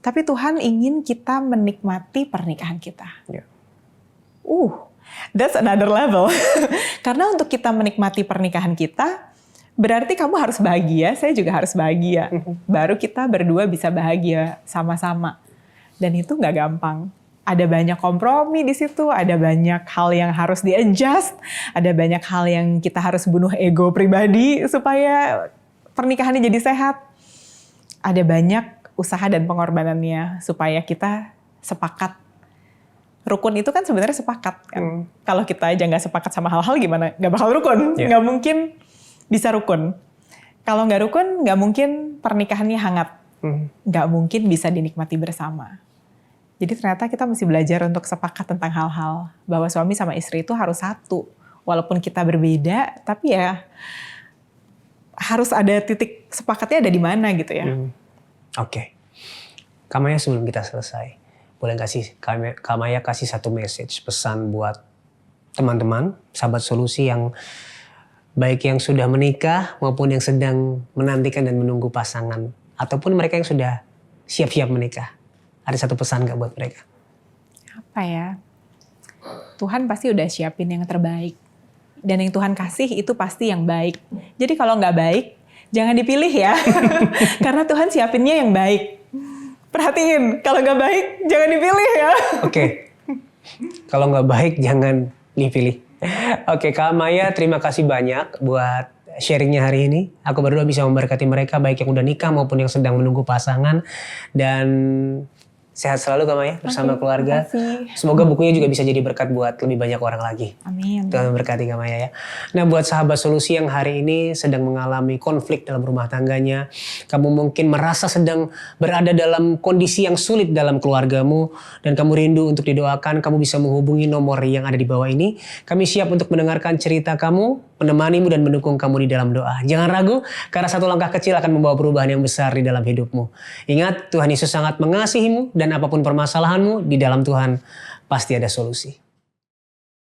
Tapi Tuhan ingin kita menikmati pernikahan kita. Yeah. That's another level. Karena untuk kita menikmati pernikahan kita, berarti kamu harus bahagia, saya juga harus bahagia. Baru kita berdua bisa bahagia sama-sama. Dan itu nggak gampang. Ada banyak kompromi di situ, ada banyak hal yang harus di-adjust, ada banyak hal yang kita harus bunuh ego pribadi supaya pernikahannya jadi sehat. Ada banyak usaha dan pengorbanannya supaya kita sepakat. Rukun itu kan sebenarnya sepakat kan. Kalau kita aja nggak sepakat sama hal-hal gimana? Nggak bakal rukun, nggak mungkin bisa rukun. Kalau nggak rukun, nggak mungkin pernikahannya hangat. Nggak mungkin bisa dinikmati bersama. Jadi ternyata kita mesti belajar untuk sepakat tentang hal-hal. Bahwa suami sama istri itu harus satu. Walaupun kita berbeda, tapi ya harus ada titik sepakatnya ada di mana gitu ya. Oke. Kak Maya sebelum kita selesai, boleh Kak Maya kasih satu message, pesan buat teman-teman, sahabat solusi yang baik yang sudah menikah maupun yang sedang menantikan dan menunggu pasangan. Ataupun mereka yang sudah siap-siap menikah. Ada satu pesan gak buat mereka? Apa ya? Tuhan pasti udah siapin yang terbaik. Dan yang Tuhan kasih itu pasti yang baik. Jadi kalau nggak baik, jangan dipilih ya. Karena Tuhan siapinnya yang baik. Perhatiin, kalau nggak baik, jangan dipilih ya. Oke. Kalau nggak baik, jangan dipilih. Oke, Kak Maya, terima kasih banyak buat sharingnya hari ini. Aku berdoa bisa memberkati mereka, baik yang udah nikah maupun yang sedang menunggu pasangan. Dan sehat selalu Kak Maya bersama keluarga. Semoga bukunya juga bisa jadi berkat buat lebih banyak orang lagi. Amin. Tuhan memberkati Kak Maya ya. Nah buat sahabat solusi yang hari ini sedang mengalami konflik dalam rumah tangganya. Kamu mungkin merasa sedang berada dalam kondisi yang sulit dalam keluargamu. Dan kamu rindu untuk didoakan. Kamu bisa menghubungi nomor yang ada di bawah ini. Kami siap untuk mendengarkan cerita kamu, menemanimu dan mendukung kamu di dalam doa. Jangan ragu karena satu langkah kecil akan membawa perubahan yang besar di dalam hidupmu. Ingat Tuhan Yesus sangat mengasihimu dan apapun permasalahanmu di dalam Tuhan pasti ada solusi.